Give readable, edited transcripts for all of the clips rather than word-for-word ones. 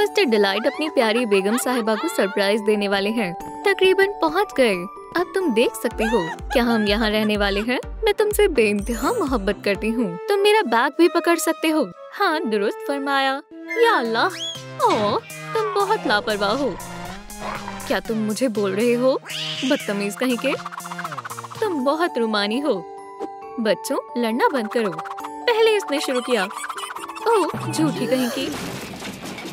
Mister delight अपनी प्यारी बेगम साहिबा को सरप्राइज देने वाले हैं। तकरीबन पहुंच गए। अब तुम देख सकती हो क्या हम यहाँ रहने वाले हैं। मैं तुमसे बेइंतहा मोहब्बत करती हूँ। तुम मेरा बैग भी पकड़ सकते हो। हाँ, दुरुस्त फरमाया। या अल्लाह, ओह, तुम बहुत लापरवाह हो। क्या तुम मुझे बोल रहे हो? बदतमीज कहीं के। तुम बहुत रुमानी हो। बच्चों, लड़ना बंद करो। पहले इसने शुरू किया। ओह, झूठी कहीं की।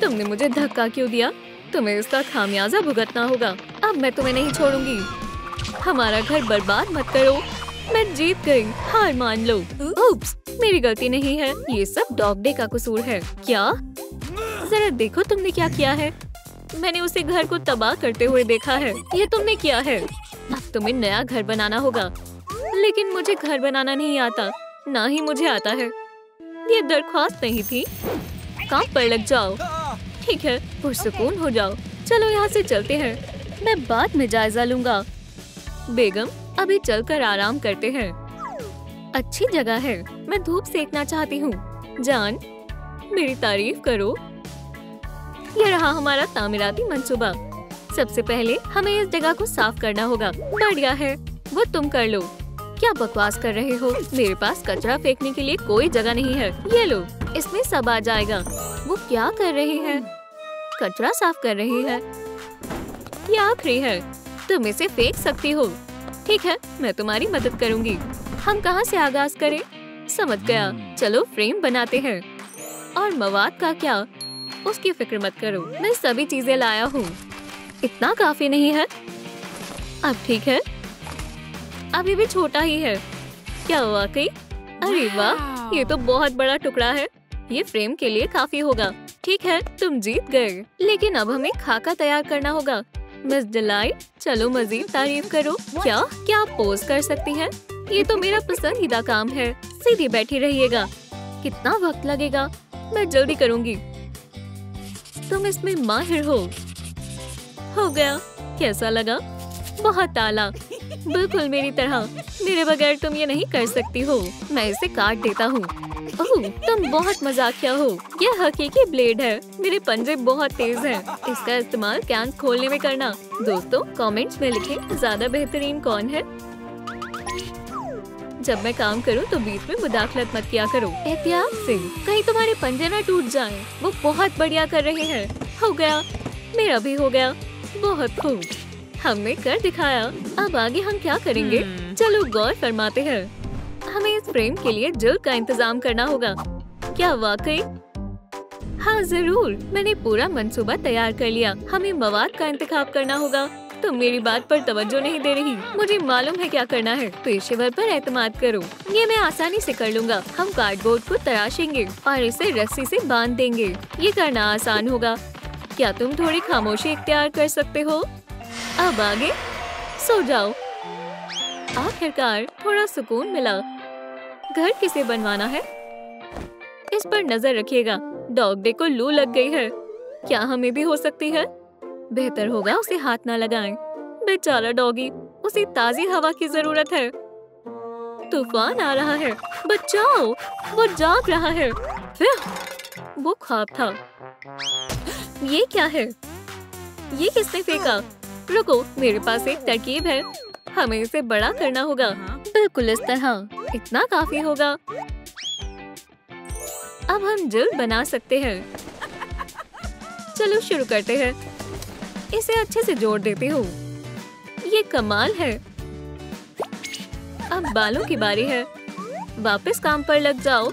तुमने मुझे धक्का क्यों दिया? तुम्हें इसका खामियाजा भुगतना होगा। अब मैं तुम्हें नहीं छोड़ूंगी। हमारा घर बर्बाद मत करो। मैं जीत गई, हार मान लो। उप्स, मेरी गलती नहीं है। ये सब डॉग डे का कसूर है। क्या? जरा देखो तुमने क्या किया है। मैंने उसे घर को तबाह करते हुए देखा है। ये तुमने किया है। अब तुम्हें नया घर बनाना होगा। लेकिन मुझे घर बनाना नहीं आता, ना ही मुझे आता है। ये दरख्वास्त नहीं थी। काम पर लग जाओ। ठीक है, पुरसुकून हो जाओ। चलो यहाँ से चलते हैं। मैं बाद में जायजा लूंगा। बेगम, अभी चलकर आराम करते हैं। अच्छी जगह है। मैं धूप सेकना चाहती हूँ। जान, मेरी तारीफ करो। ये रहा हमारा तामीराती मंसूबा। सबसे पहले हमें इस जगह को साफ करना होगा। बढ़िया है, वो तुम कर लो। क्या बकवास कर रहे हो? मेरे पास कचरा फेंकने के लिए कोई जगह नहीं है। ये लो, इसमें सब आ जाएगा। वो क्या कर रहे हैं? कचरा साफ कर रहे हैं। ये आखिरी है, तुम इसे फेंक सकती हो। ठीक है, मैं तुम्हारी मदद करूंगी। हम कहाँ से आगाज करें? समझ गया। चलो फ्रेम बनाते हैं। और मवाद का क्या? उसकी फिक्र मत करो, मैं सभी चीजें लाया हूँ। इतना काफी नहीं है? अब ठीक है। अभी भी छोटा ही है। क्या वाकई? अरे वाह, ये तो बहुत बड़ा टुकड़ा है। ये फ्रेम के लिए काफी होगा। ठीक है, तुम जीत गए। लेकिन अब हमें खाका तैयार करना होगा। मिस डिलाइट, चलो मजीद तारीफ करो। क्या आप पोज कर सकती हैं? ये तो मेरा पसंदीदा काम है। सीधी बैठी रहिएगा। कितना वक्त लगेगा? मैं जल्दी करूंगी। तुम इसमें माहिर हो गया। कैसा लगा? बहुत आला, बिल्कुल मेरी तरह। मेरे बगैर तुम ये नहीं कर सकती हो। मैं इसे काट देता हूँ। ओह, तुम बहुत मजाकिया हो। यह हकीकी ब्लेड है। मेरे पंजे बहुत तेज हैं। इसका इस्तेमाल कैन खोलने में करना। दोस्तों, कमेंट्स में लिखें ज्यादा बेहतरीन कौन है। जब मैं काम करूं तो बीच में मुदाखलत मत किया करो। एहतियात से, कहीं तुम्हारे पंजे ना टूट जाएं। वो बहुत बढ़िया कर रहे हैं। हो गया, मेरा भी हो गया। बहुत खूब, हमने कर दिखाया। अब आगे हम क्या करेंगे? चलो गौर फरमाते हैं। हमें इस फ्रेम के लिए जिल्द का इंतजाम करना होगा। क्या वाकई? हाँ जरूर, मैंने पूरा मंसूबा तैयार कर लिया। हमें मवाद का इंतखाब करना होगा। तुम मेरी बात पर तवज्जो नहीं दे रही। मुझे मालूम है क्या करना है। पेशेवर पर एतमाद करो। ये मैं आसानी से कर लूंगा। हम कार्डबोर्ड को तराशेंगे और इसे रस्सी से बांध देंगे। ये करना आसान होगा। क्या तुम थोड़ी खामोशी इख्तियार कर सकते हो? अब आगे सो जाओ। आखिरकार थोड़ा सुकून मिला। घर किसे बनवाना है? इस पर नजर रखिएगा। डॉग डे को लू लग गई है। क्या हमें भी हो सकती है? बेहतर होगा उसे हाथ ना लगाएं। बेचारा डॉगी, उसे ताजी हवा की जरूरत है। तूफान आ रहा है। बचाओ, वो जाग रहा है। वो ख्वाब था। ये क्या है? ये किसने फेंका? रुको, मेरे पास एक तरकीब है। हमें इसे बड़ा करना होगा। बिल्कुल इस तरह। इतना काफी होगा। अब हम जिल्द बना सकते हैं। चलो शुरू करते हैं। इसे अच्छे से जोड़ देती हूँ। ये कमाल है। अब बालों की बारी है। वापस काम पर लग जाओ।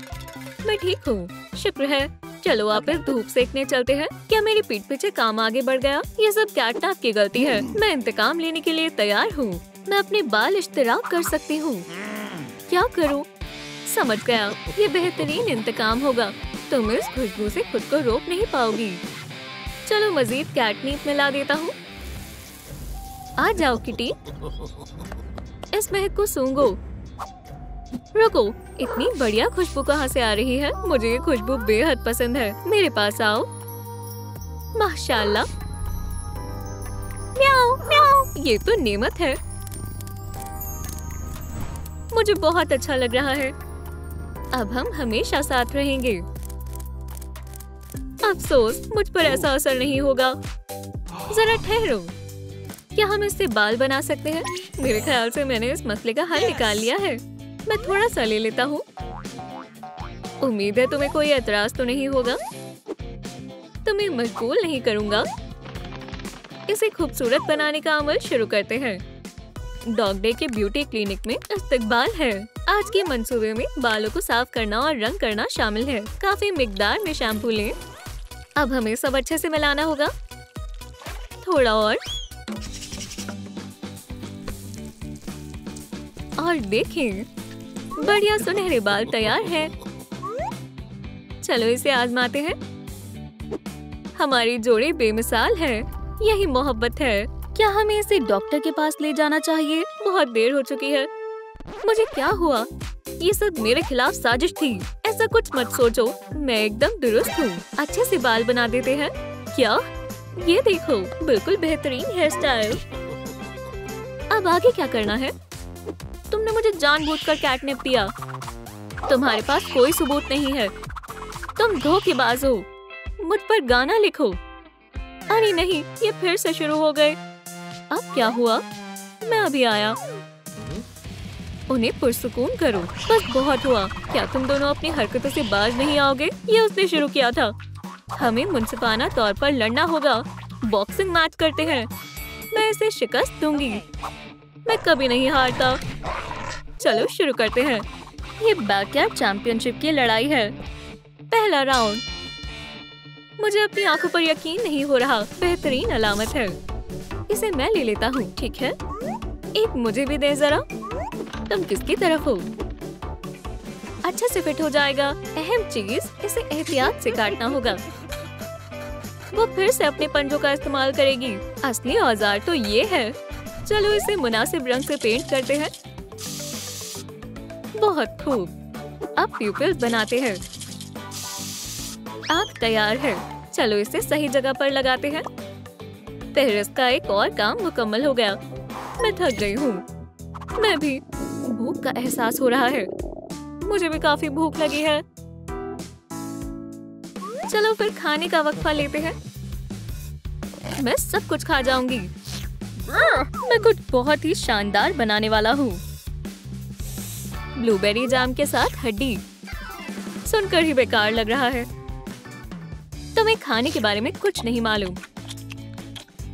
मैं ठीक हूँ, शुक्र है। चलो वापस धूप सेकने चलते हैं। क्या मेरी पीठ पीछे काम आगे बढ़ गया? ये सब कैटनैप की गलती है। मैं इंतकाम लेने के लिए तैयार हूँ। मैं अपने बाल इश्तिराक कर सकती हूँ। क्या करूँ? समझ गया, ये बेहतरीन इंतकाम होगा। तुम इस खुशबू से खुद को रोक नहीं पाओगी। चलो मजीद कैटनीप मिला देता हूँ। आ जाओ किटी, इस महक को सूंघो। रुको, इतनी बढ़िया खुशबू कहाँ से आ रही है? मुझे ये खुशबू बेहद पसंद है। मेरे पास आओ। माशाल्लाह। म्याऊ म्याऊ, ये तो नेमत है। मुझे बहुत अच्छा लग रहा है। अब हम हमेशा साथ रहेंगे। अफसोस, मुझ पर ऐसा असर नहीं होगा। जरा ठहरो, क्या हम इससे बाल बना सकते हैं? मेरे ख्याल से मैंने इस मसले का हल निकाल लिया है। मैं थोड़ा सा ले लेता हूँ। उम्मीद है तुम्हें कोई एतराज तो नहीं होगा। तुम्हें मजबूर नहीं करूँगा। इसे खूबसूरत बनाने का अमल शुरू करते हैं। डॉग डे के ब्यूटी क्लिनिक में इस्तकबाल है। आज के मंसूबे में बालों को साफ करना और रंग करना शामिल है। काफी मिकदार में शैम्पू लें। अब हमें सब अच्छे से मिलाना होगा। थोड़ा और देखें, बढ़िया सुनहरे बाल तैयार हैं। चलो इसे आजमाते हैं। हमारी जोड़ी बेमिसाल है। यही मोहब्बत है। क्या हमें इसे डॉक्टर के पास ले जाना चाहिए? बहुत देर हो चुकी है। मुझे क्या हुआ? ये सब मेरे खिलाफ साजिश थी। ऐसा कुछ मत सोचो, मैं एकदम दुरुस्त हूँ। अच्छे से बाल बना देते हैं। क्या? ये देखो, बिल्कुल बेहतरीन हेयर स्टाइल। अब आगे क्या करना है? तुमने मुझे जानबूझकर कैटनैप दिया। तुम्हारे पास कोई सबूत नहीं है। तुम धोखेबाज हो। मुझ पर गाना लिखो। अरे नहीं, ये फिर से शुरू हो गए। अब क्या हुआ? मैं अभी आया। उन्हें पुरसुकून करो। बस बहुत हुआ। क्या तुम दोनों अपनी हरकतों से बाज नहीं आओगे? ये उसने शुरू किया था। हमें मुनसिफाना तौर पर लड़ना होगा। बॉक्सिंग मैच करते हैं। मैं इसे शिकस्त दूंगी। मैं कभी नहीं हारता। चलो शुरू करते हैं। ये बैकयार्ड चैंपियनशिप की लड़ाई है। पहला राउंड। मुझे अपनी आंखों पर यकीन नहीं हो रहा। बेहतरीन अलामत है। इसे मैं ले लेता हूँ, ठीक है? एक मुझे भी दे जरा। तुम किसकी तरफ हो? अच्छे से फिट हो जाएगा। अहम चीज, इसे एहतियात से काटना होगा। वो फिर से अपने पंजों का इस्तेमाल करेगी। असली औजार तो ये है। चलो इसे मुनासिब रंग से पेंट करते हैं। बहुत खूब। अब प्यूपिल्स बनाते हैं। आँख तैयार है। चलो इसे सही जगह पर लगाते हैं। फेहरिस्त का एक और काम मुकम्मल हो गया। मैं थक गई हूँ। मैं भी। भूख का एहसास हो रहा है। मुझे भी काफी भूख लगी है। चलो फिर खाने का वक्फा लेते हैं। मैं सब कुछ खा जाऊंगी। मैं कुछ बहुत ही शानदार बनाने वाला हूँ। ब्लूबेरी जाम के साथ हड्डी। सुनकर ही बेकार लग रहा है। तुम्हें खाने के बारे में कुछ नहीं मालूम।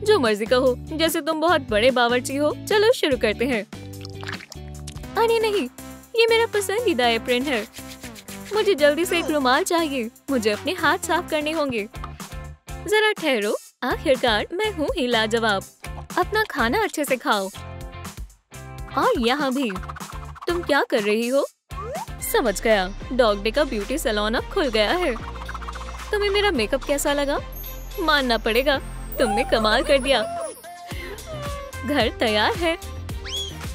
जो मर्जी कहो, जैसे तुम बहुत बड़े बावर्ची हो। चलो शुरू करते हैं। अरे नहीं, ये मेरा पसंदीदा एप्रन है। मुझे जल्दी से एक रुमाल चाहिए। मुझे अपने हाथ साफ करने होंगे। जरा ठहरो, आखिरकार मैं हूँ ही लाजवाब। अपना खाना अच्छे से खाओ। और यहाँ भी। तुम क्या कर रही हो? समझ गया, डॉग डे का ब्यूटी सैलून अब खुल गया है। तुम्हें मेरा मेकअप कैसा लगा? मानना पड़ेगा, तुमने कमाल कर दिया। घर तैयार है।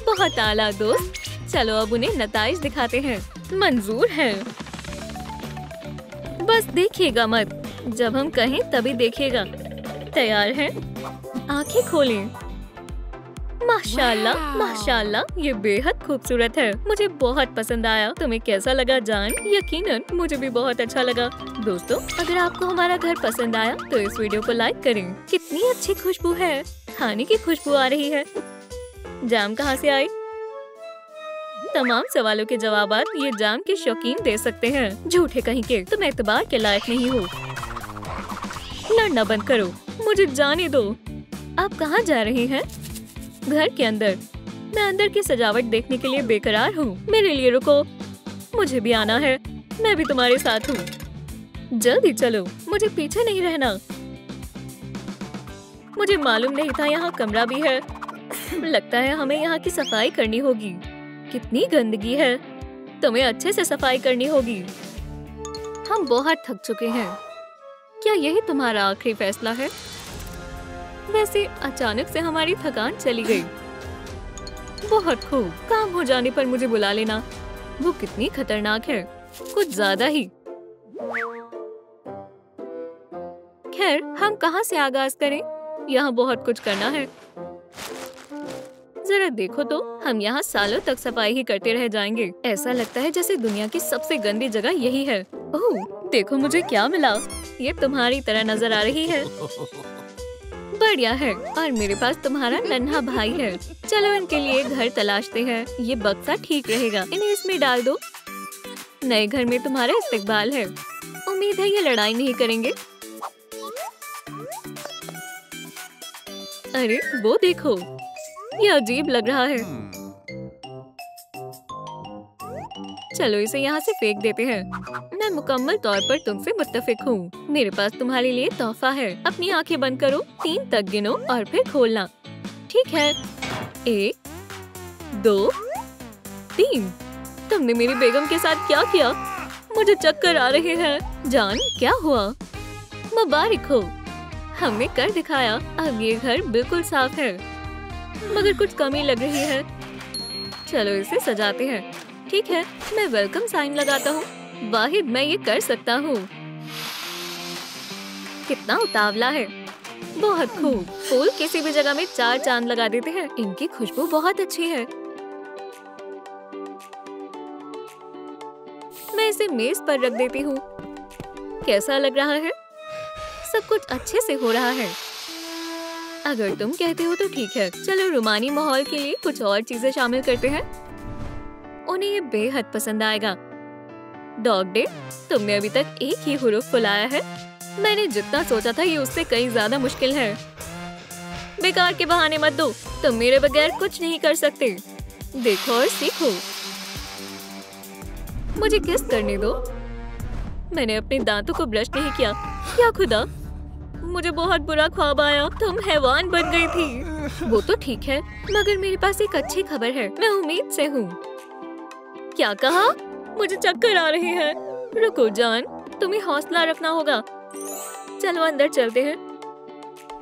बहुत आला दोस्त। चलो अब उन्हें नताइज दिखाते हैं। मंजूर है। बस देखिएगा मत। जब हम कहें तभी देखिएगा। तैयार है? आंखें खोलें। माशाल्लाह, माशाल्लाह, ये बेहद खूबसूरत है। मुझे बहुत पसंद आया। तुम्हें कैसा लगा जान? यकीनन मुझे भी बहुत अच्छा लगा। दोस्तों, अगर आपको हमारा घर पसंद आया तो इस वीडियो को लाइक करें। कितनी अच्छी खुशबू है। खाने की खुशबू आ रही है। जाम कहाँ से आई? तमाम सवालों के जवाबात ये जाम के शौकीन दे सकते हैं। झूठे कहीं के, तुम एतबार के लायक नहीं हो। लड़ना बंद करो। मुझे जाने दो। आप कहाँ जा रही हैं? घर के अंदर। मैं अंदर की सजावट देखने के लिए बेकरार हूँ। मेरे लिए रुको। मुझे भी आना है। मैं भी तुम्हारे साथ हूँ। जल्दी चलो, मुझे पीछे नहीं रहना। मुझे मालूम नहीं था यहाँ कमरा भी है। लगता है हमें यहाँ की सफाई करनी होगी। कितनी गंदगी है। तुम्हें अच्छे से सफाई करनी होगी। हम बहुत थक चुके हैं। क्या यही तुम्हारा आखिरी फैसला है? वैसे अचानक से हमारी थकान चली गई। बहुत खूब। काम हो जाने पर मुझे बुला लेना। वो कितनी खतरनाक है, कुछ ज्यादा ही। खैर, हम कहाँ से आगाज करें? यहाँ बहुत कुछ करना है। जरा देखो तो, हम यहाँ सालों तक सफाई ही करते रह जाएंगे। ऐसा लगता है जैसे दुनिया की सबसे गंदी जगह यही है। ओह, देखो मुझे क्या मिला। ये तुम्हारी तरह नजर आ रही है। बढ़िया है। और मेरे पास तुम्हारा नन्हा भाई है। चलो इनके लिए घर तलाशते हैं। ये बक्सा ठीक रहेगा, इन्हें इसमें डाल दो। नए घर में तुम्हारा इस्तेकबाल है। उम्मीद है ये लड़ाई नहीं करेंगे। अरे वो देखो, ये अजीब लग रहा है। चलो इसे यहाँ से फेंक देते हैं। मैं मुकम्मल तौर पर तुमसे मुत्तफिक हूँ। मेरे पास तुम्हारे लिए तोहफा है। अपनी आंखें बंद करो, 3 तक गिनो और फिर खोलना। ठीक है, 1 2 3। तुमने मेरी बेगम के साथ क्या किया? मुझे चक्कर आ रहे हैं। जान, क्या हुआ? मुबारक हो, हमने कर दिखाया। अब ये घर बिल्कुल साफ है, मगर कुछ कमी लग रही है। चलो इसे सजाते हैं। ठीक है, मैं वेलकम साइन लगाता हूँ। वाहिद, मैं ये कर सकता हूँ। कितना उतावला है। बहुत खूब। फूल किसी भी जगह में 4 चांद लगा देते हैं। इनकी खुशबू बहुत अच्छी है। मैं इसे मेज पर रख देती हूँ। कैसा लग रहा है? सब कुछ अच्छे से हो रहा है। अगर तुम कहते हो तो ठीक है। चलो रोमानी माहौल के लिए कुछ और चीजें शामिल करते हैं। उन्हें ये बेहद पसंद आएगा। डॉग डे, तुमने अभी तक एक ही हुरूफ फुलाया है। मैंने जितना सोचा था ये उससे कहीं ज्यादा मुश्किल है। बेकार के बहाने मत दो, तुम मेरे बगैर कुछ नहीं कर सकते। देखो और सीखो। मुझे किस करने दो। मैंने अपने दांतों को ब्रश नहीं किया। क्या खुदा, मुझे बहुत बुरा ख्वाब आया। तुम हैवान बन गई थी। वो तो ठीक है, मगर मेरे पास एक अच्छी खबर है। मैं उम्मीद से हूँ। क्या कहा? मुझे चक्कर आ रहे हैं। रुको जान, तुम्हें हौसला रखना होगा। चलो अंदर चलते हैं।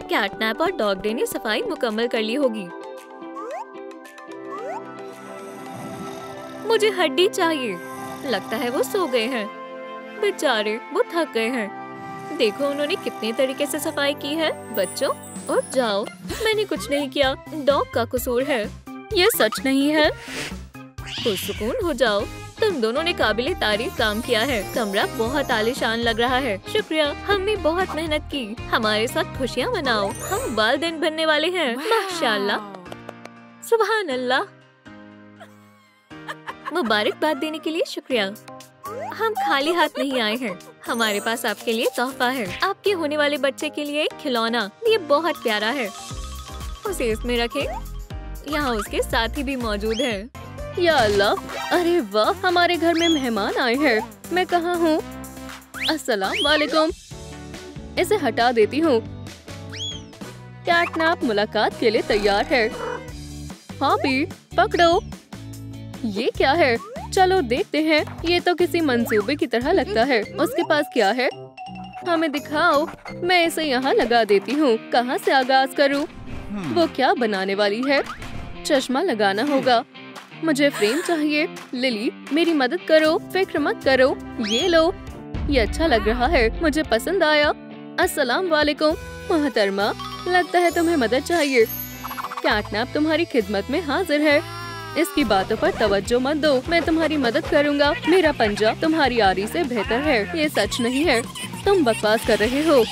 कैटनैप और डॉग डे ने सफाई मुकम्मल कर ली होगी। मुझे हड्डी चाहिए। लगता है वो सो गए हैं। बेचारे, वो थक गए हैं। देखो उन्होंने कितने तरीके से सफाई की है। बच्चों, उठ जाओ। मैंने कुछ नहीं किया। डॉग का कसूर है। ये सच नहीं है। पुरसुकून हो जाओ। तुम दोनों ने काबिले तारीफ काम किया है। कमरा बहुत आलीशान लग रहा है। शुक्रिया, हमने बहुत मेहनत की। हमारे साथ खुशियाँ मनाओ। हम वालिदैन बनने वाले हैं। माशाअल्लाह, सुभान अल्लाह। मुबारकबाद देने के लिए शुक्रिया। हम खाली हाथ नहीं आए हैं। हमारे पास आपके लिए तोहफा है। आपके होने वाले बच्चे के लिए एक खिलौना। ये बहुत प्यारा है। उसे इसमें रखें। यहाँ उसके साथी भी मौजूद है। या अल्लाह, अरे वाह, हमारे घर में मेहमान आए हैं। मैं कहाँ हूँ? अस्सलाम वालेकुम। इसे हटा देती हूँ। कैटनैप मुलाकात के लिए तैयार है। हाँ भी, पकड़ो। ये क्या है? चलो देखते हैं। ये तो किसी मंसूबे की तरह लगता है। उसके पास क्या है? हमें दिखाओ। मैं इसे यहाँ लगा देती हूँ। कहाँ से आगाज करूँ? वो क्या बनाने वाली है? चश्मा लगाना होगा। मुझे फ्रेम चाहिए। लिली, मेरी मदद करो। फिक्र मत करो। ये लो। ये अच्छा लग रहा है। मुझे पसंद आया। अस्सलाम वालेकुम मोहतरमा, लगता है तुम्हें मदद चाहिए। कैटनैप तुम्हारी खिदमत में हाजिर है। इसकी बातों पर तवज्जो मत दो। मैं तुम्हारी मदद करूंगा। मेरा पंजा तुम्हारी आरी से बेहतर है। ये सच नहीं है। तुम बकवास कर रहे हो।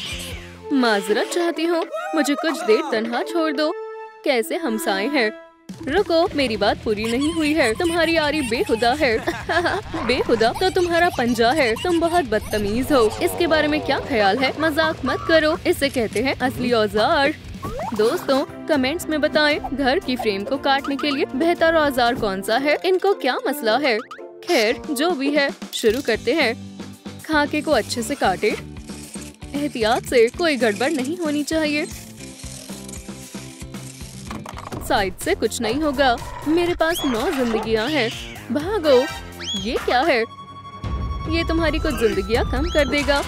माजरत चाहती हूँ। मुझे कुछ देर तन्हा छोड़ दो। कैसे हमसाए हैं। रुको, मेरी बात पूरी नहीं हुई है। तुम्हारी आरी बेहुदा है। बेहुदा तो तुम्हारा पंजा है। तुम बहुत बदतमीज हो। इसके बारे में क्या ख्याल है? मजाक मत करो। इसे कहते हैं असली औजार। दोस्तों, कमेंट्स में बताएं, घर की फ्रेम को काटने के लिए बेहतर औजार कौन सा है? इनको क्या मसला है? खैर, जो भी है, शुरू करते हैं। खाके को अच्छे से काटे। एहतियात से, कोई गड़बड़ नहीं होनी चाहिए। साइड से कुछ नहीं होगा। मेरे पास 9 जिंदगियां हैं। भागो। ये क्या है? ये तुम्हारी कुछ जिंदगियां कम कर देगा।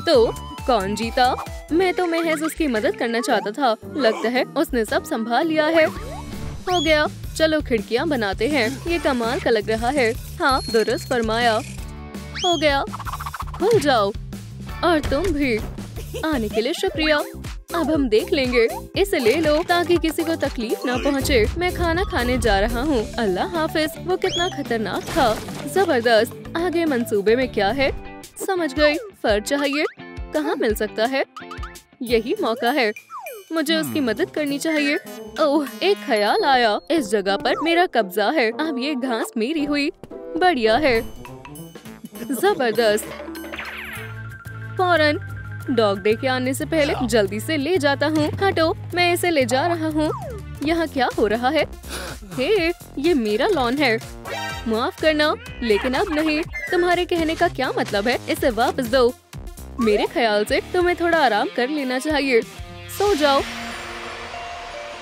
तो कौन जीता? मैं तो महज उसकी मदद करना चाहता था। लगता है उसने सब संभाल लिया है। हो गया। चलो खिड़कियां बनाते हैं। ये कमाल का लग रहा है। हाँ, दुरुस्त फरमाया। हो गया। खुल जाओ। और तुम भी। आने के लिए शुक्रिया। अब हम देख लेंगे। इसे ले लो ताकि किसी को तकलीफ ना पहुँचे। मैं खाना खाने जा रहा हूँ। अल्लाह हाफिज। वो कितना खतरनाक था। जबरदस्त। आगे मंसूबे में क्या है? समझ गई। फर चाहिए। कहाँ मिल सकता है? यही मौका है। मुझे उसकी मदद करनी चाहिए। ओह, एक ख्याल आया। इस जगह पर मेरा कब्जा है। अब ये घास मेरी हुई। बढ़िया है। जबरदस्त। फौरन डॉग डे के आने से पहले जल्दी से ले जाता हूँ। हटो, मैं इसे ले जा रहा हूँ। यहाँ क्या हो रहा है? हे, ये मेरा लॉन है। माफ करना, लेकिन अब नहीं। तुम्हारे कहने का क्या मतलब है? इसे वापस दो। मेरे ख्याल से तुम्हें थोड़ा आराम कर लेना चाहिए। सो जाओ।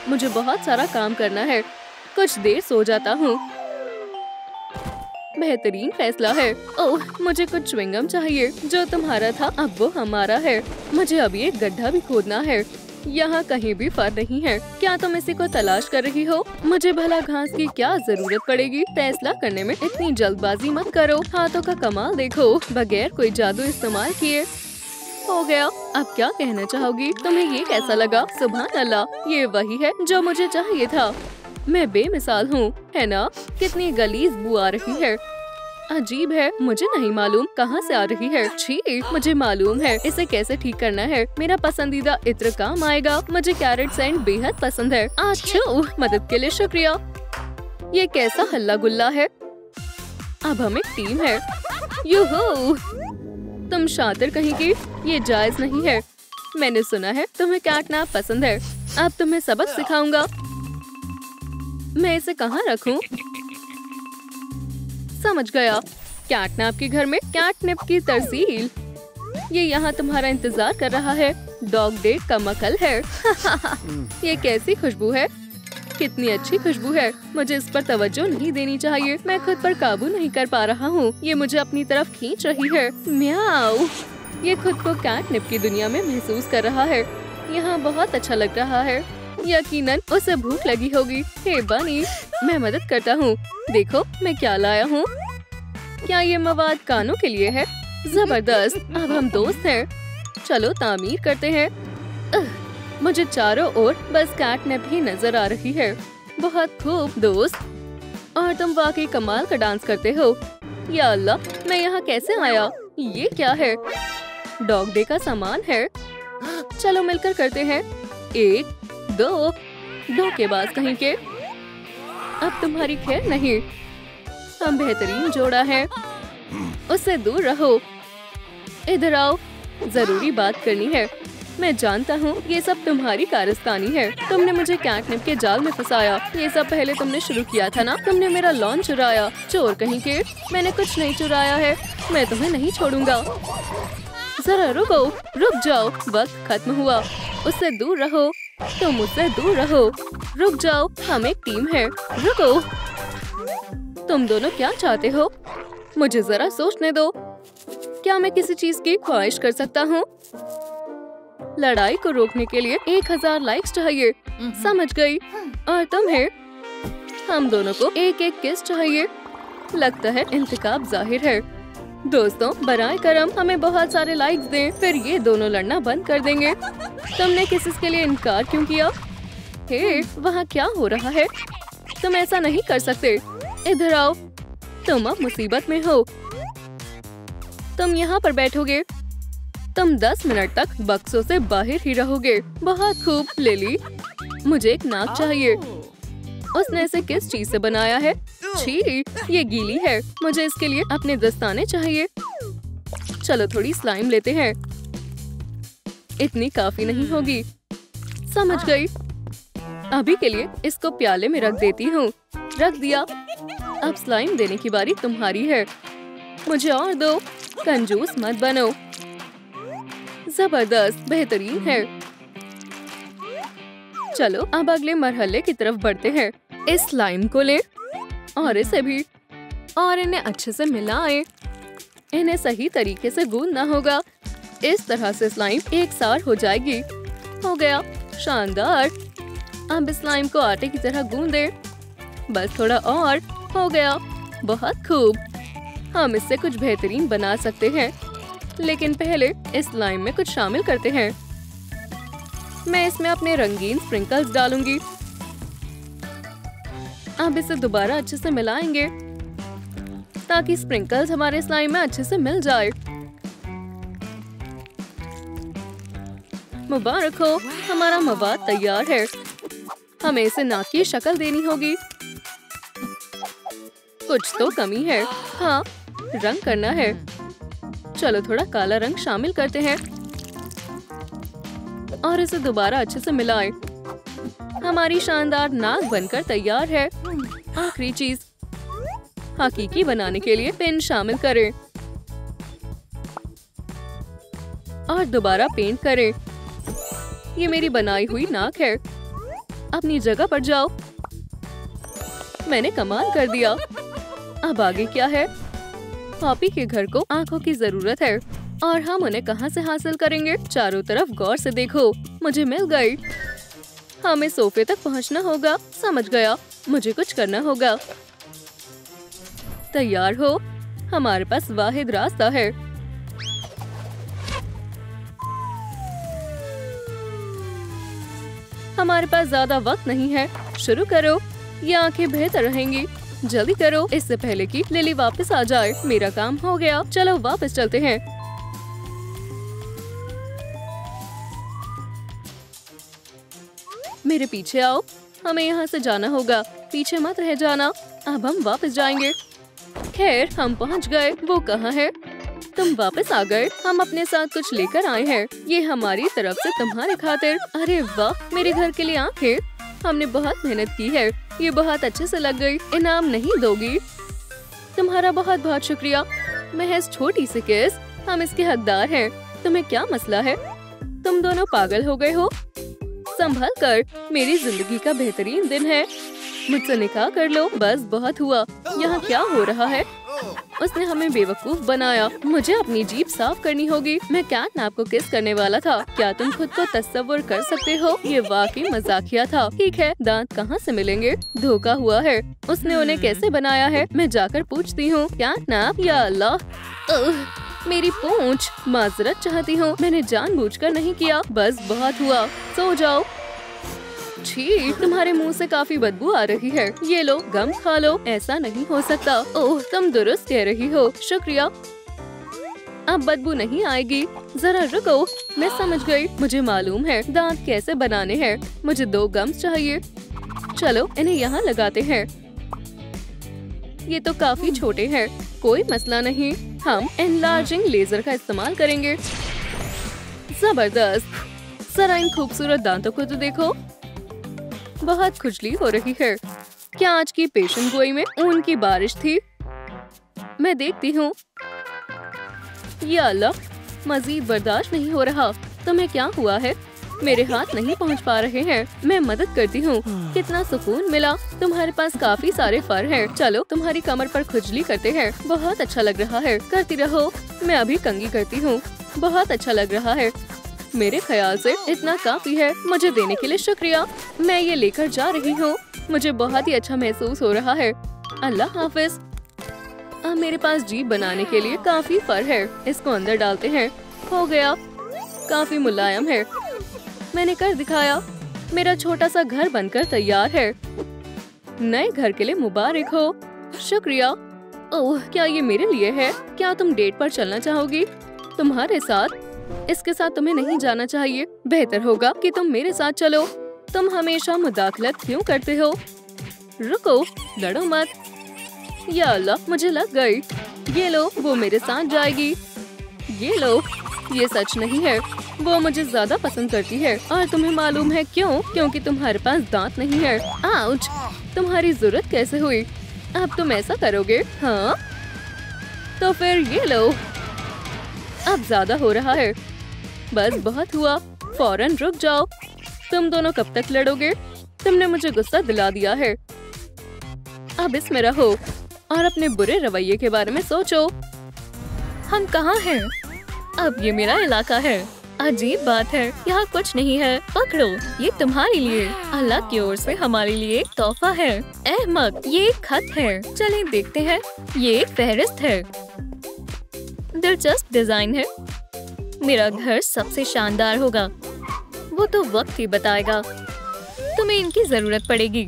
मुझे बहुत सारा काम करना है। कुछ देर सो जाता हूँ। बेहतरीन फैसला है। ओह, मुझे कुछ च्युइंगम चाहिए। जो तुम्हारा था अब वो हमारा है। मुझे अभी एक गड्ढा भी खोदना है। यहाँ कहीं भी फर नहीं है। क्या तुम इसी को तलाश कर रही हो? मुझे भला घास की क्या जरूरत पड़ेगी? फैसला करने में इतनी जल्दबाजी मत करो। हाथों का कमाल देखो, बगैर कोई जादू इस्तेमाल किए। हो गया। अब क्या कहना चाहोगी? तुम्हें ये कैसा लगा? सुभान अल्लाह, ये वही है जो मुझे चाहिए था। मैं बेमिसाल हूँ, है ना? कितनी गलीज बू आ रही है। अजीब है, मुझे नहीं मालूम कहाँ से आ रही है। छी, मुझे मालूम है इसे कैसे ठीक करना है। मेरा पसंदीदा इत्र काम आएगा। मुझे कैरेट सेंट बेहद पसंद है। अच्छू, मदद के लिए शुक्रिया। ये कैसा हल्ला गुल्ला है? अब हम एक टीम है। यूहू, तुम शातिर कहीं की। ये जायज नहीं है। मैंने सुना है तुम्हें कैटनैप पसंद है। अब तुम्हें सबक सिखाऊंगा। मैं इसे कहाँ रखूं? समझ गया। कैटनैप के घर में कैटनिप की तरसील। ये यहाँ तुम्हारा इंतजार कर रहा है। डॉग डेट का मकल है। ये कैसी खुशबू है? कितनी अच्छी खुशबू है। मुझे इस पर तवज्जो नहीं देनी चाहिए। मैं खुद पर काबू नहीं कर पा रहा हूँ। ये मुझे अपनी तरफ खींच रही है। म्याऊ। ये खुद को कैटनिप की दुनिया में महसूस कर रहा है। यहाँ बहुत अच्छा लग रहा है। यकीनन उसे भूख लगी होगी। हे बनी, मैं मदद करता हूँ। देखो मैं क्या लाया हूँ। क्या ये मवाद कानों के लिए है? जबरदस्त। अब हम दोस्त हैं। चलो तामीर करते हैं। मुझे चारों ओर बस कैटनैप ही नजर आ रही है। बहुत खूब दोस्त। और तुम वाकई कमाल का डांस करते हो। या अल्लाह, मैं यहाँ कैसे आया? ये क्या है? डॉग डे का सामान है। चलो मिलकर करते हैं। 1 2 धोखेबाज कहीं के। अब तुम्हारी खैर नहीं। हम बेहतरीन जोड़ा है। उससे दूर रहो। इधर आओ, जरूरी बात करनी है। मैं जानता हूँ ये सब तुम्हारी कारस्तानी है। तुमने मुझे कैटनिप के जाल में फंसाया। ये सब पहले तुमने शुरू किया था ना? तुमने मेरा लॉन चुराया। चोर कहीं के। मैंने कुछ नहीं चुराया है। मैं तुम्हें नहीं छोड़ूंगा। जरा रुको, रुक जाओ। वक्त खत्म हुआ। उससे दूर रहो। तुम मुझसे दूर रहो। रुक जाओ, हम एक टीम है। रुको। तुम दोनों क्या चाहते हो? मुझे जरा सोचने दो। क्या मैं किसी चीज की ख्वाहिश कर सकता हूँ? लड़ाई को रोकने के लिए 1000 लाइक्स चाहिए। समझ गई। और तुम्हें? हम दोनों को एक एक किस चाहिए। लगता है इंतकाम जाहिर है। दोस्तों, बराए करम हमें बहुत सारे लाइक्स दें, फिर ये दोनों लड़ना बंद कर देंगे। तुमने किसी के लिए इनकार क्यों किया? हे, वहाँ क्या हो रहा है? तुम ऐसा नहीं कर सकते। इधर आओ। तुम अब मुसीबत में हो। तुम यहाँ पर बैठोगे। तुम 10 मिनट तक बक्सों से बाहर ही रहोगे। बहुत खूब लिली। मुझे एक नाक चाहिए। उसने इसे किस चीज से बनाया है? छी, ये गीली है। मुझे इसके लिए अपने दस्ताने चाहिए। चलो थोड़ी स्लाइम लेते हैं। इतनी काफी नहीं होगी। समझ गई। अभी के लिए इसको प्याले में रख देती हूँ। रख दिया। अब स्लाइम देने की बारी तुम्हारी है। मुझे और दो। कंजूस मत बनो। जबरदस्त, बेहतरीन है। चलो अब अगले मरहले की तरफ बढ़ते हैं। इस स्लाइम को ले और इसे भी, और इन्हें अच्छे से मिलाएं। इन्हें सही तरीके से गूंदना होगा। इस तरह से स्लाइम एकसार हो जाएगी। हो गया, शानदार। अब इस स्लाइम को आटे की तरह गूंदें। बस थोड़ा और। हो गया, बहुत खूब। हम इससे कुछ बेहतरीन बना सकते हैं, लेकिन पहले इस स्लाइम में कुछ शामिल करते हैं। मैं इसमें अपने रंगीन स्प्रिंकल्स डालूंगी। अब इसे दोबारा अच्छे से मिलाएंगे ताकि स्प्रिंकल्स हमारे स्लाइम में अच्छे से मिल जाए। मुबारक हो, हमारा मवाद तैयार है। हमें इसे नाक की शक्ल देनी होगी। कुछ तो कमी है। हाँ, रंग करना है। चलो थोड़ा काला रंग शामिल करते हैं और इसे दोबारा अच्छे से मिलाएं। हमारी शानदार नाक बनकर तैयार है। आखिरी चीज, हकीकी बनाने के लिए पिन शामिल करें और दोबारा पेंट करें। ये मेरी बनाई हुई नाक है। अपनी जगह पर जाओ। मैंने कमाल कर दिया। अब आगे क्या है? पॉपी के घर को आंखों की जरूरत है और हम उन्हें कहां से हासिल करेंगे? चारों तरफ गौर से देखो। मुझे मिल गई। हमें सोफे तक पहुंचना होगा। समझ गया, मुझे कुछ करना होगा। तैयार हो? हमारे पास वाहिद रास्ता है। हमारे पास ज्यादा वक्त नहीं है। शुरू करो। ये आंखें बेहतर रहेंगी। जल्दी करो, इससे पहले कि लिली वापस आ जाए। मेरा काम हो गया। चलो वापस चलते हैं। मेरे पीछे आओ। हमें यहाँ से जाना होगा। पीछे मत रह जाना। अब हम वापस जाएंगे। खैर, हम पहुँच गए। वो कहाँ है? तुम वापस आ गए। हम अपने साथ कुछ लेकर आए हैं। ये हमारी तरफ से तुम्हारे खातिर। अरे वाह, मेरे घर के लिए आंखें। हमने बहुत मेहनत की है। ये बहुत अच्छे से लग गई। इनाम नहीं दोगी? तुम्हारा बहुत बहुत शुक्रिया। महज छोटी सी किस। हम इसके हकदार हैं। तुम्हें क्या मसला है? तुम दोनों पागल हो गए हो? संभल कर, मेरी जिंदगी का बेहतरीन दिन है। मुझसे निकाह कर लो। बस बहुत हुआ। यहाँ क्या हो रहा है? उसने हमें बेवकूफ बनाया। मुझे अपनी जीभ साफ करनी होगी। मैं कैटनैप को किस करने वाला था। क्या तुम खुद को तस्वुर कर सकते हो? ये वाकई मजाकिया था। ठीक है, दांत कहाँ से मिलेंगे? धोखा हुआ है। उसने उन्हें कैसे बनाया है? मैं जाकर पूछती हूँ। कैटनैप, या अल्लाह, मेरी पूंछ। माजरत चाहती हूँ। मैंने जानबूझकर नहीं किया। बस बहुत हुआ। सो जाओ। छी, तुम्हारे मुंह से काफी बदबू आ रही है। ये लो, गम खा लो। ऐसा नहीं हो सकता। ओह, तुम दुरुस्त कह रही हो। शुक्रिया। अब बदबू नहीं आएगी। जरा रुको, मैं समझ गई। मुझे मालूम है दांत कैसे बनाने हैं। मुझे 2 गम्स चाहिए। चलो इन्हें यहाँ लगाते हैं। ये तो काफी छोटे हैं। कोई मसला नहीं। हम एनलार्जिंग लेजर का इस्तेमाल करेंगे। जबरदस्त। जरा इन खूबसूरत दांतों को तो देखो। बहुत खुजली हो रही है। क्या आज की पेशन गोई में ऊन की बारिश थी? मैं देखती हूँ। या अल्लाह, मजीद बर्दाश्त नहीं हो रहा। तुम्हें क्या हुआ है? मेरे हाथ नहीं पहुँच पा रहे हैं। मैं मदद करती हूँ। कितना सुकून मिला। तुम्हारे पास काफी सारे फर हैं। चलो तुम्हारी कमर पर खुजली करते हैं। बहुत अच्छा लग रहा है। करती रहो। मैं अभी कंघी करती हूँ। बहुत अच्छा लग रहा है। मेरे ख्याल से इतना काफी है। मुझे देने के लिए शुक्रिया। मैं ये लेकर जा रही हूँ। मुझे बहुत ही अच्छा महसूस हो रहा है। अल्लाह हाफिज। अब मेरे पास जीभ बनाने के लिए काफी फर है। इसको अंदर डालते हैं। हो गया। काफी मुलायम है। मैंने कर दिखाया। मेरा छोटा सा घर बनकर तैयार है। नए घर के लिए मुबारक हो। शुक्रिया। ओह, क्या ये मेरे लिए है? क्या तुम डेट पर चलना चाहोगी? तुम्हारे साथ? इसके साथ तुम्हें नहीं जाना चाहिए। बेहतर होगा कि तुम मेरे साथ चलो। तुम हमेशा मुदाखलत क्यों करते हो? रुको, लड़ो मत। या अल्लाह, मुझे लग गई। ये लो, वो मेरे साथ जाएगी। ये लो। ये सच नहीं है। वो मुझे ज्यादा पसंद करती है। और तुम्हें मालूम है क्यों? क्योंकि तुम्हारे पास दांत नहीं है। आउच! तुम्हारी जरूरत कैसे हुई? अब तुम ऐसा करोगे? हाँ, तो फिर ये लो। अब ज्यादा हो रहा है। बस बहुत हुआ। फौरन रुक जाओ। तुम दोनों कब तक लड़ोगे? तुमने मुझे गुस्सा दिला दिया है। अब इसमें रहो और अपने बुरे रवैये के बारे में सोचो। हम कहाँ हैं? अब ये मेरा इलाका है। अजीब बात है, यहाँ कुछ नहीं है। पकड़ो, ये तुम्हारे लिए। अल्लाह की ओर से हमारे लिए एक तोहफा है। अहमद, ये एक खत है। चलें देखते हैं। ये एक फहरिस्त है। दिलचस्प डिजाइन है। मेरा घर सबसे शानदार होगा। वो तो वक्त ही बताएगा। तुम्हें इनकी जरूरत पड़ेगी।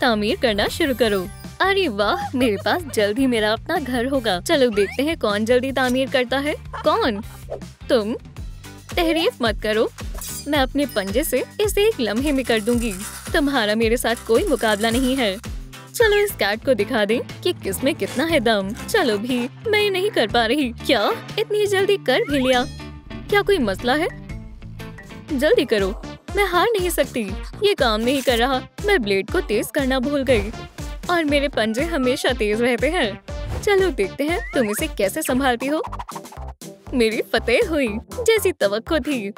तामीर करना शुरू करो। अरे वाह, मेरे पास जल्द ही मेरा अपना घर होगा। चलो देखते हैं कौन जल्दी तामीर करता है। कौन? तुम? तहरीफ मत करो, मैं अपने पंजे से इसे एक लम्हे में कर दूंगी। तुम्हारा मेरे साथ कोई मुकाबला नहीं है। चलो इस कैट को दिखा दें कि किसमें कितना है दम। चलो भी, मैं ये नहीं कर पा रही। क्या इतनी जल्दी कर भी लिया? क्या कोई मसला है? जल्दी करो, मैं हार नहीं सकती। ये काम नहीं कर रहा। मैं ब्लेड को तेज करना भूल गई और मेरे पंजे हमेशा तेज रहते हैं। चलो देखते हैं तुम इसे कैसे संभालती हो। मेरी फतेह हुई, जैसी तवक्को थी।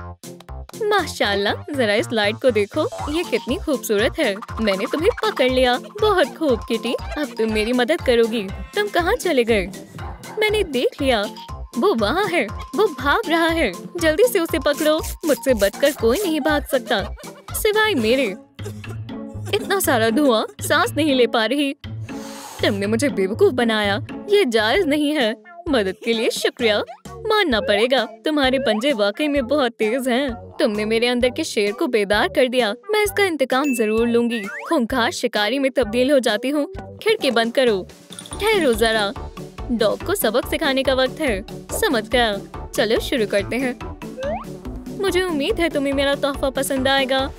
माशाल्लाह, जरा इस लाइट को देखो, ये कितनी खूबसूरत है। मैंने तुम्हें पकड़ लिया। बहुत खूब किटी, अब तुम मेरी मदद करोगी। तुम कहाँ चले गए? मैंने देख लिया, वो वहाँ है। वो भाग रहा है। जल्दी से उसे पकड़ो। मुझसे बचकर कोई नहीं भाग सकता सिवाय मेरे। इतना सारा धुआं, सांस नहीं ले पा रही। तुमने मुझे बेवकूफ बनाया। ये जायज नहीं है। मदद के लिए शुक्रिया। मानना पड़ेगा, तुम्हारे पंजे वाकई में बहुत तेज हैं। तुमने मेरे अंदर के शेर को बेदार कर दिया। मैं इसका इंतकाम जरूर लूंगी। खूंखार शिकारी में तब्दील हो जाती हूँ। खिड़की बंद करो। ठहरो जरा, डॉग को सबक सिखाने का वक्त है। समझ गया। चलो शुरू करते हैं। मुझे उम्मीद है तुम्हें मेरा तोहफा पसंद आएगा।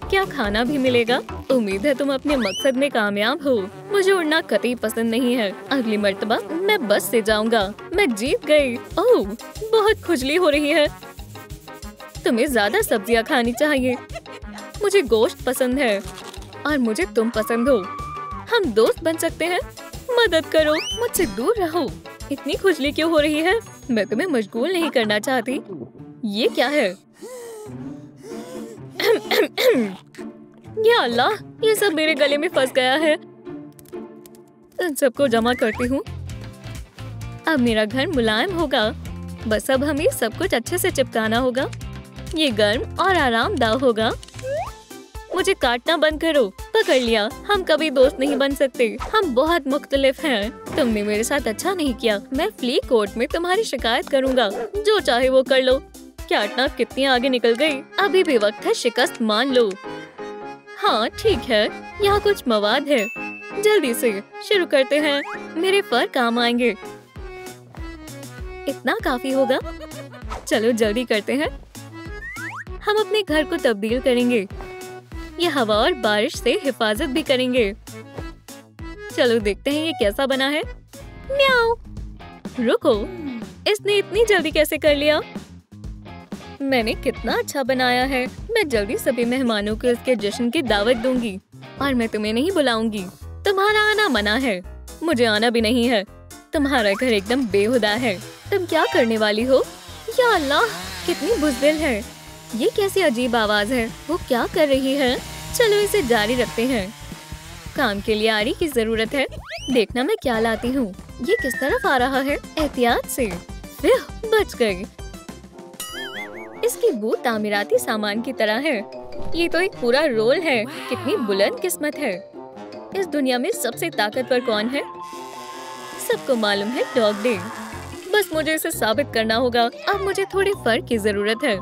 क्या खाना भी मिलेगा? उम्मीद है तुम अपने मकसद में कामयाब हो। मुझे उड़ना कतई पसंद नहीं है। अगली मर्तबा मैं बस से जाऊंगा। मैं जीत गई। ओह, बहुत खुजली हो रही है। तुम्हें ज्यादा सब्जियां खानी चाहिए। मुझे गोश्त पसंद है और मुझे तुम पसंद हो। हम दोस्त बन सकते हैं। मदद करो, मुझसे दूर रहो। इतनी खुजली क्यों हो रही है? मैं तुम्हें मशगूल नहीं करना चाहती। ये क्या है? या अल्लाह, ये सब मेरे गले में फंस गया है। इन सबको जमा करती हूँ। अब मेरा घर मुलायम होगा। बस अब हमें सब कुछ अच्छे से चिपकाना होगा। ये गर्म और आरामदायक होगा। मुझे काटना बंद करो। पकड़ लिया। हम कभी दोस्त नहीं बन सकते। हम बहुत मुख्तलिफ हैं। तुमने मेरे साथ अच्छा नहीं किया। मैं फ्ली कोर्ट में तुम्हारी शिकायत करूँगा। जो चाहे वो कर लो। काटना कितनी आगे निकल गई। अभी भी वक्त है शिकस्त मान लो। हाँ ठीक है, यहाँ कुछ मवाद है। जल्दी से शुरू करते हैं। मेरे फर काम आएंगे। इतना काफी होगा। चलो जल्दी करते हैं। हम अपने घर को तब्दील करेंगे। ये हवा और बारिश से हिफाजत भी करेंगे। चलो देखते हैं ये कैसा बना है। म्याऊ। रुको, इसने इतनी जल्दी कैसे कर लिया? मैंने कितना अच्छा बनाया है। मैं जल्दी सभी मेहमानों को इसके जश्न की दावत दूंगी और मैं तुम्हें नहीं बुलाऊंगी। तुम्हारा आना मना है। मुझे आना भी नहीं है। तुम्हारा घर एकदम बेहुदा है। तुम क्या करने वाली हो? या अल्लाह, कितनी बुज़दिल है। ये कैसी अजीब आवाज है। वो क्या कर रही है? चलो इसे जारी रखते हैं। काम के लिए आरी की जरूरत है। देखना मैं क्या लाती हूँ। ये किस तरफ आ रहा है? एहतियात से। बच गई। इसकी बू तामीराती सामान की तरह है। ये तो एक पूरा रोल है। कितनी बुलंद किस्मत है। इस दुनिया में सबसे ताकतवर कौन है? सबको मालूम है, डॉग डे। बस मुझे इसे साबित करना होगा। अब मुझे थोड़े फर की जरूरत है।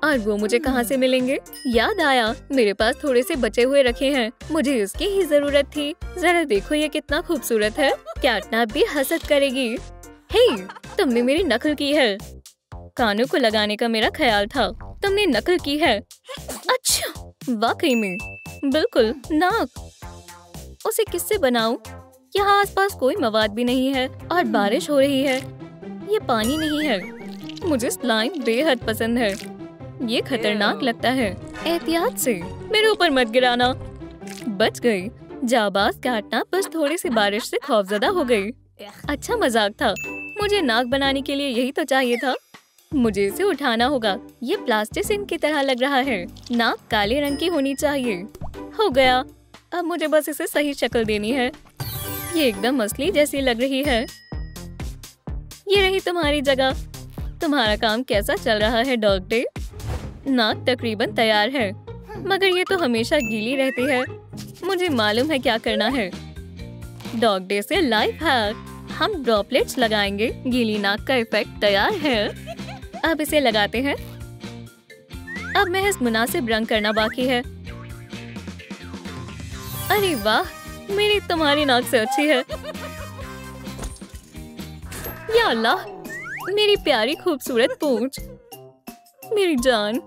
और वो मुझे कहाँ से मिलेंगे? याद आया, मेरे पास थोड़े से बचे हुए रखे हैं। मुझे इसकी ही जरूरत थी। जरा देखो ये कितना खूबसूरत है। कैटनैप भी हसद करेगी। हे, तुमने मेरी नकल की है। कानों को लगाने का मेरा ख्याल था। तुमने नकल की है। अच्छा, वाकई में बिल्कुल नाक। उसे किससे बनाऊं? यहाँ आसपास कोई मवाद भी नहीं है और बारिश हो रही है। ये पानी नहीं है। मुझे स्लाइम बेहद पसंद है। ये खतरनाक लगता है। एहतियात से, मेरे ऊपर मत गिराना। बच गई। जाबाज काटना बस थोड़ी सी बारिश से खौफजदा हो गई। अच्छा मजाक था। मुझे नाक बनाने के लिए यही तो चाहिए था। मुझे इसे उठाना होगा। ये प्लास्टिसिन की तरह लग रहा है। नाक काले रंग की होनी चाहिए। हो गया। अब मुझे बस इसे सही शक्ल देनी है। ये एकदम मछली जैसी लग रही है। ये रही तुम्हारी जगह। तुम्हारा काम कैसा चल रहा है डॉग डे? नाक तकरीबन तैयार है, मगर ये तो हमेशा गीली रहती है। मुझे मालूम है क्या करना है। डॉग डे से लाइफ हैक। हम ड्रॉपलेट्स लगाएंगे। गीली नाक का इफेक्ट तैयार है। अब इसे लगाते हैं। अब महज मुनासिब रंग करना बाकी है। अरे वाह, मेरी तुम्हारी नाक से अच्छी है। या अल्लाह, मेरी प्यारी खूबसूरत पूंछ, मेरी जान।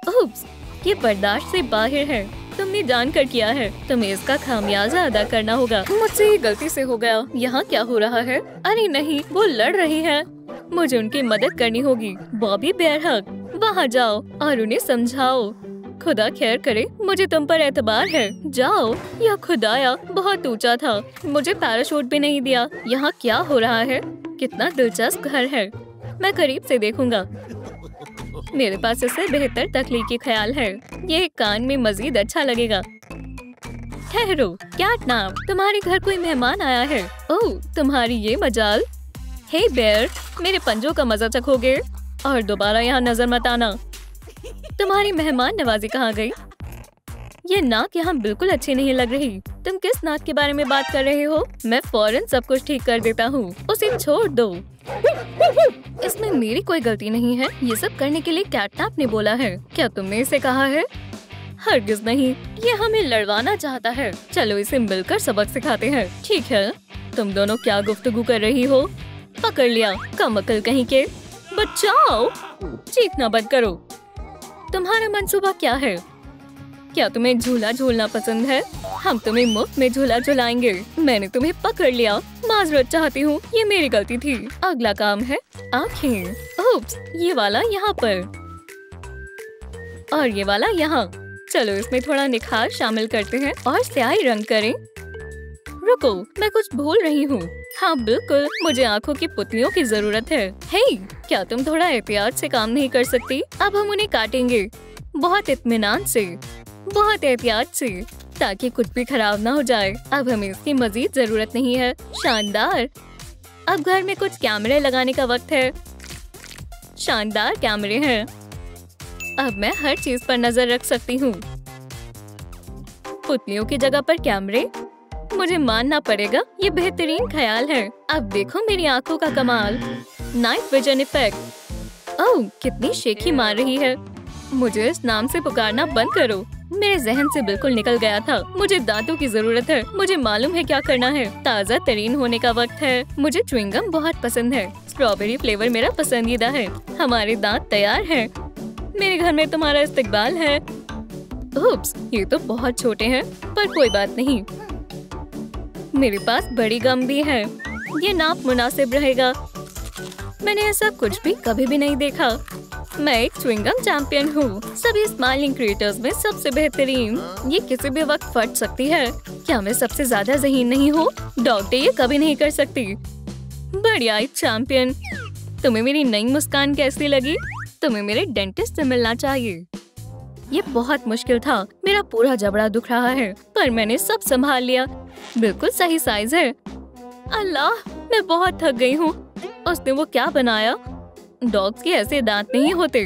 उप्स, ये बर्दाश्त से बाहर है। तुमने जानकर किया है, तुम्हें इसका खामियाजा अदा करना होगा। मुझसे ये गलती से हो गया। यहाँ क्या हो रहा है? अरे नहीं, वो लड़ रही है। मुझे उनकी मदद करनी होगी। बॉबी बेयरहक, वहाँ जाओ और उन्हें समझाओ। खुदा खैर करे, मुझे तुम पर एतबार है। जाओ। यह खुदाया बहुत ऊंचा था, मुझे पैराशूट भी नहीं दिया। यहाँ क्या हो रहा है? कितना दिलचस्प घर है, मैं करीब से देखूंगा। मेरे पास इससे बेहतर तख्लीकी ख्याल है। ये कान में मजीद अच्छा लगेगा। ठहरो, कैटनैप, तुम्हारे घर कोई मेहमान आया है। ओह, तुम्हारी ये मजाल। हे बेयर, मेरे पंजों का मजा चखोगे और दोबारा यहाँ नजर मत आना। तुम्हारी मेहमान नवाजी कहाँ गई? ये नाक यहाँ बिल्कुल अच्छी नहीं लग रही। तुम किस नाक के बारे में बात कर रहे हो? मैं फौरन सब कुछ ठीक कर देता हूँ, उसे छोड़ दो। इसमें मेरी कोई गलती नहीं है। ये सब करने के लिए कैटनैप ने बोला है। क्या तुमने इसे कहा है? हरगिज नहीं, ये हमें लड़वाना चाहता है। चलो इसे मिलकर सबक सिखाते हैं। ठीक है, तुम दोनों क्या गुफ्तगू कर रही हो? पकड़ लिया, कम अकल कहीं के। बचाओ, चीखना बंद करो। तुम्हारा मंसूबा क्या है? क्या तुम्हें झूला झूलना पसंद है? हम तुम्हें मुफ्त में झूला झुलाएंगे। मैंने तुम्हें पकड़ लिया, माजरत चाहती हूँ, ये मेरी गलती थी। अगला काम है आँखें। ओप्स, ये वाला यहाँ पर और ये वाला यहाँ। चलो इसमें थोड़ा निखार शामिल करते हैं और स्याही रंग करें। रुको, मैं कुछ भूल रही हूँ। हाँ बिल्कुल, मुझे आँखों की पुतलियों की जरूरत है। हे, क्या तुम थोड़ा एहतियात से काम नहीं कर सकती? अब हम उन्हें काटेंगे, बहुत इत्मीनान से, बहुत एहतियात से, ताकि कुछ भी खराब ना हो जाए। अब हमें इसकी मजीद जरूरत नहीं है। शानदार। अब घर में कुछ कैमरे लगाने का वक्त है। शानदार कैमरे हैं। अब मैं हर चीज पर नजर रख सकती हूँ। पुतलियों की जगह पर कैमरे, मुझे मानना पड़ेगा, ये बेहतरीन ख्याल है। अब देखो मेरी आंखों का कमाल। Night vision effect. ओह, कितनी शेखी मार रही है। मुझे इस नाम से पुकारना बंद करो, मेरे जहन से बिल्कुल निकल गया था। मुझे दांतों की जरूरत है, मुझे मालूम है क्या करना है। ताज़ा तरीन होने का वक्त है। मुझे च्युइंगम बहुत पसंद है, स्ट्रॉबेरी फ्लेवर मेरा पसंदीदा है। हमारे दांत तैयार हैं। मेरे घर में तुम्हारा इस्तकबाल है। उप्स, ये तो बहुत छोटे हैं, पर कोई बात नहीं। मेरे पास बड़ी गम भी है, ये नाप मुनासिब रहेगा। मैंने ऐसा कुछ भी कभी भी नहीं देखा। मैं एक च्युइंगम चैंपियन हूँ, सभी स्माइलिंग क्रिएटर्स में सबसे बेहतरीन। ये किसी भी वक्त फट सकती है। क्या मैं सबसे ज्यादा ज़हीन नहीं हूँ? डॉग डे ये कभी नहीं कर सकती। बढ़िया चैंपियन। तुम्हें मेरी नई मुस्कान कैसी लगी? तुम्हें मेरे डेंटिस्ट से मिलना चाहिए। ये बहुत मुश्किल था, मेरा पूरा जबड़ा दुख रहा है, पर मैंने सब संभाल लिया। बिल्कुल सही साइज है। अल्लाह, मैं बहुत थक गई हूँ। उसने वो क्या बनाया? डॉग्स के ऐसे दांत नहीं होते।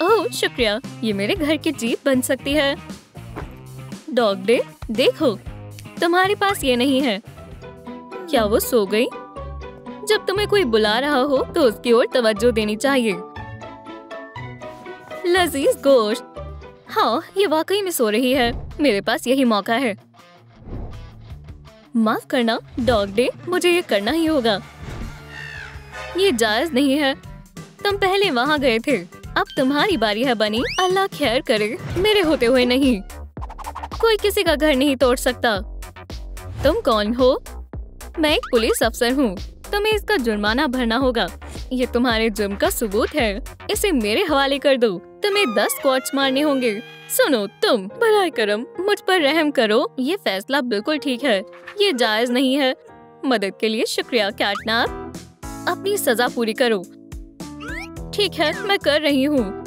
ओह शुक्रिया, ये मेरे घर की जीप बन सकती है। डॉग डे, देखो तुम्हारे पास ये नहीं है। क्या वो सो गई? जब तुम्हें कोई बुला रहा हो तो उसकी ओर तवज्जो देनी चाहिए। लजीज गोश्त। हाँ, ये वाकई में सो रही है। मेरे पास यही मौका है। माफ करना डॉग डे, मुझे ये करना ही होगा। ये जायज नहीं है। तुम पहले वहाँ गए थे, अब तुम्हारी बारी है बनी। अल्लाह खैर करे, मेरे होते हुए नहीं। कोई किसी का घर नहीं तोड़ सकता। तुम कौन हो? मैं एक पुलिस अफसर हूँ। तुम्हें इसका जुर्माना भरना होगा। ये तुम्हारे जुर्म का सबूत है। इसे मेरे हवाले कर दो। तुम्हें 10 स्क्वॉट्स मारने होंगे। सुनो तुम, बराए करम मुझ पर रहम करो। ये फैसला बिल्कुल ठीक है, ये जायज नहीं है। मदद के लिए शुक्रिया कैटनैप। अपनी सजा पूरी करो। ठीक है, मैं कर रही हूँ।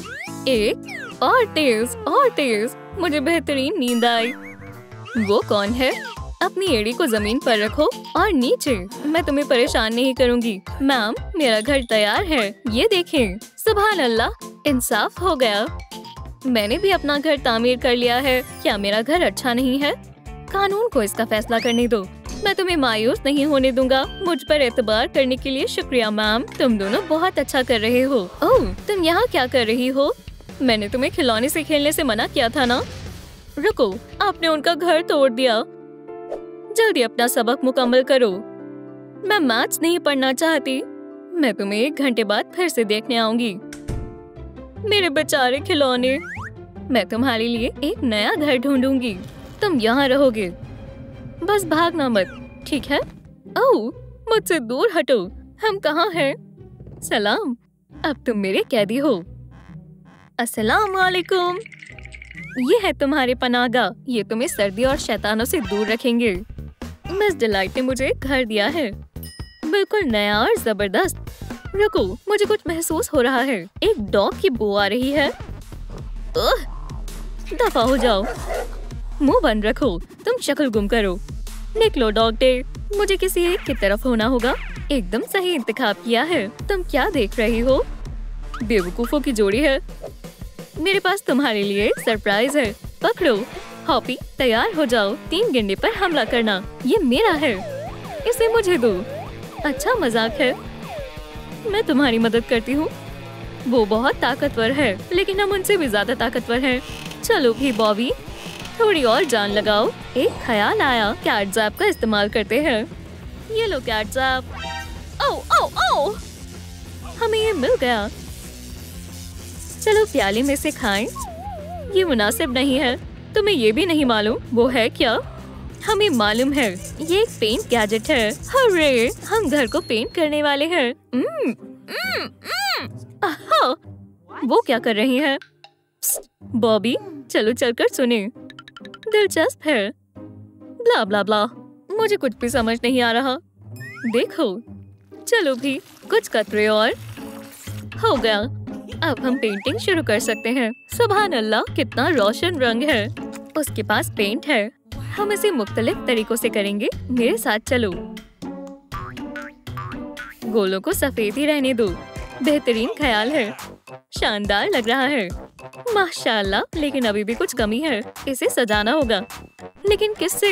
एक और तेज और तेज। मुझे बेहतरीन नींद आई। वो कौन है? अपनी एड़ी को जमीन पर रखो और नीचे। मैं तुम्हें परेशान नहीं करूँगी। मैम, मेरा घर तैयार है, ये देखें। सुभान अल्लाह, इंसाफ हो गया। मैंने भी अपना घर तामीर कर लिया है। क्या मेरा घर अच्छा नहीं है? कानून को इसका फैसला करने दो। मैं तुम्हें मायूस नहीं होने दूंगा। मुझ पर एतबार करने के लिए शुक्रिया मैम। तुम दोनों बहुत अच्छा कर रहे हो। ओह, तुम यहाँ क्या कर रही हो? मैंने तुम्हें खिलौने से खेलने से मना किया था ना? रुको, आपने उनका घर तोड़ दिया। जल्दी अपना सबक मुकम्मल करो। मैं मैथ्स नहीं पढ़ना चाहती। मैं तुम्हें 1 घंटे बाद फिर से देखने आऊंगी। मेरे बेचारे खिलौने। मैं तुम्हारे लिए एक नया घर ढूंढूंगी। तुम यहाँ रहोगे। बस भागना मत, ठीक है? ओह, मुझसे दूर हटो। हम कहाँ हैं? सलाम, अब तुम मेरे कैदी हो। अस्सलाम वालेकुम। ये है तुम्हारे पनाहगाह। ये तुम्हें सर्दी और शैतानों से दूर रखेंगे। मिस डिलाइट ने मुझे घर दिया है, बिल्कुल नया और जबरदस्त। रुको, मुझे कुछ महसूस हो रहा है। एक डॉग की बू आ रही है। दफा हो जाओ। मुंह बंद रखो। तुम शक्ल गुम करो। निकलो डॉग डे। मुझे किसी एक की तरफ होना होगा। एकदम सही इंतखाब किया है। तुम क्या देख रही हो? बेवकूफों की जोड़ी है। मेरे पास तुम्हारे लिए एक सरप्राइज है। पकड़ो। हॉपी, तैयार हो जाओ। 3 गेंडे पर हमला करना। ये मेरा है। इसे मुझे दो। अच्छा मजाक है। मैं तुम्हारी मदद करती हूँ। वो बहुत ताकतवर है, लेकिन हम उनसे भी ज्यादा ताकतवर हैं। चलो भी बॉबी, थोड़ी और जान लगाओ। एक ख्याल आया, कैट ज़ैप का इस्तेमाल करते हैं। ये लो कैट ज़ैप। ओह ओह ओह, हमें ये मिल गया। चलो प्याले में से खाएं। ये मुनासिब नहीं है। तुम्हें ये भी नहीं मालूम वो है क्या? हमें मालूम है, ये एक पेंट गैजेट है। हर्रे, हम घर को पेंट करने वाले हैं। आहा, वो क्या कर रही है? बॉबी, चलो चलकर सुने। दिलचस्प है। ब्ला ब्ला ब्ला, मुझे कुछ भी समझ नहीं आ रहा। देखो, चलो भी कुछ कतरे और हो गया। अब हम पेंटिंग शुरू कर सकते हैं। सुभान अल्लाह, कितना रोशन रंग है। उसके पास पेंट है। हम इसे मुख्तलिफ तरीकों से करेंगे। मेरे साथ चलो। गोलों को सफेद ही रहने दो। बेहतरीन ख्याल है। शानदार लग रहा है। माशाल्लाह, लेकिन अभी भी कुछ कमी है। इसे सजाना होगा, लेकिन किससे?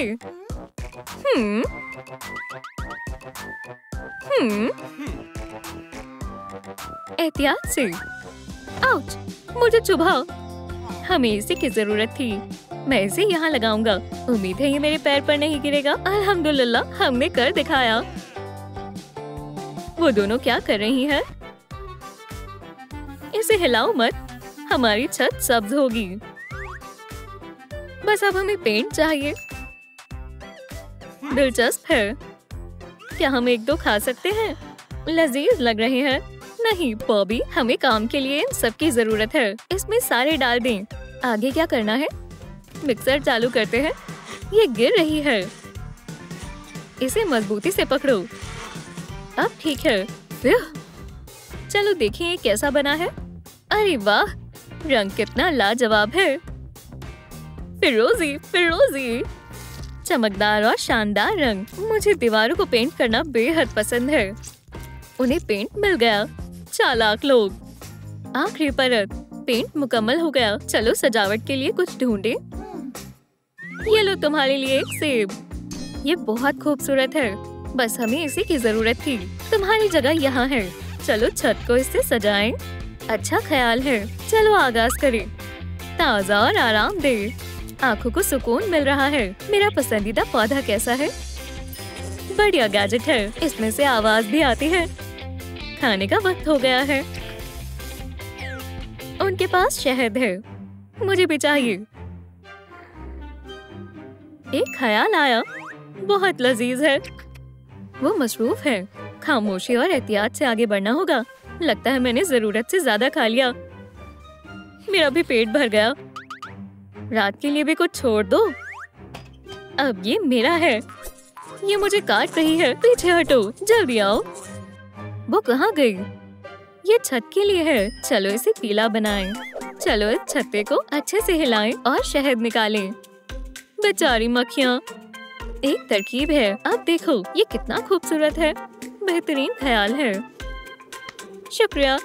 एहतियात से। आउच, मुझे चुभा। हमें इसी की जरूरत थी। मैं इसे यहाँ लगाऊंगा। उम्मीद है ये मेरे पैर पर नहीं गिरेगा। अल्हम्दुलिल्लाह, हमने कर दिखाया। वो दोनों क्या कर रही हैं? इसे हिलाओ मत, हमारी छत सब्ज होगी। बस अब हमें पेंट चाहिए। दिलचस्प है। क्या हम 1-2 खा सकते हैं? लजीज लग रहे हैं। नहीं बॉबी, हमें काम के लिए इन सब की जरूरत है। इसमें सारे डाल दें। आगे क्या करना है? मिक्सर चालू करते हैं। ये गिर रही है। इसे मजबूती से पकड़ो। अब ठीक है। चलो देखें ये कैसा बना है। अरे वाह, रंग कितना लाजवाब है। फिरोजी फिरोजी, चमकदार और शानदार रंग। मुझे दीवारों को पेंट करना बेहद पसंद है। उन्हें पेंट मिल गया। चालाक लोग। आखिरी परत, पेंट मुकम्मल हो गया। चलो सजावट के लिए कुछ ढूंढे। ये लो तुम्हारे लिए एक सेब। ये बहुत खूबसूरत है। बस हमें इसी की जरूरत थी। तुम्हारी जगह यहाँ है। चलो छत को इससे सजाएं। अच्छा ख्याल है। चलो आगाज करें। ताज़ा और आरामदेह। आँखों को सुकून मिल रहा है। मेरा पसंदीदा पौधा कैसा है? बढ़िया गैजेट है। इसमें से आवाज भी आती है। खाने का वक्त हो गया है। उनके पास शहद है। मुझे भी चाहिए। एक ख्याल आया, बहुत लजीज है। वो मसरूफ है। खामोशी और एहतियात से आगे बढ़ना होगा। लगता है मैंने जरूरत से ज्यादा खा लिया। मेरा भी पेट भर गया। रात के लिए भी कुछ छोड़ दो। अब ये मेरा है। ये मुझे काट रही है। पीछे हटो, जल्दी आओ। वो कहाँ गई? ये छत के लिए है। चलो इसे पीला बनाएं। चलो इस छत्ते को अच्छे से हिलाएं और शहद निकालें। बेचारी मक्खियाँ। एक तरकीब है। अब देखो ये कितना खूबसूरत है। बेहतरीन ख्याल है। शुक्रिया।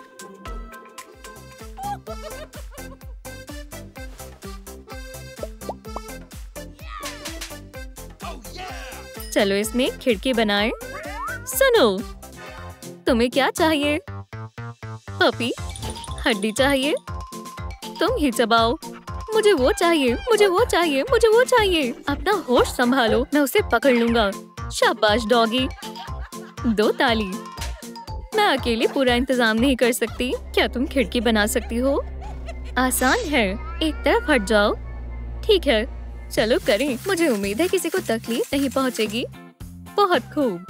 चलो इसमें एक खिड़की बनाएं। सुनो, तुम्हें क्या चाहिए? पपी, हड्डी चाहिए? तुम ही चबाओ। मुझे वो चाहिए, मुझे वो चाहिए, मुझे वो चाहिए। अपना होश संभालो, मैं उसे पकड़ लूंगा। शाबाश डॉगी। 2 ताली। मैं अकेले पूरा इंतजाम नहीं कर सकती। क्या तुम खिड़की बना सकती हो? आसान है, एक तरफ हट जाओ। ठीक है, चलो करें। मुझे उम्मीद है किसी को तकलीफ नहीं पहुंचेगी। बहुत खूब।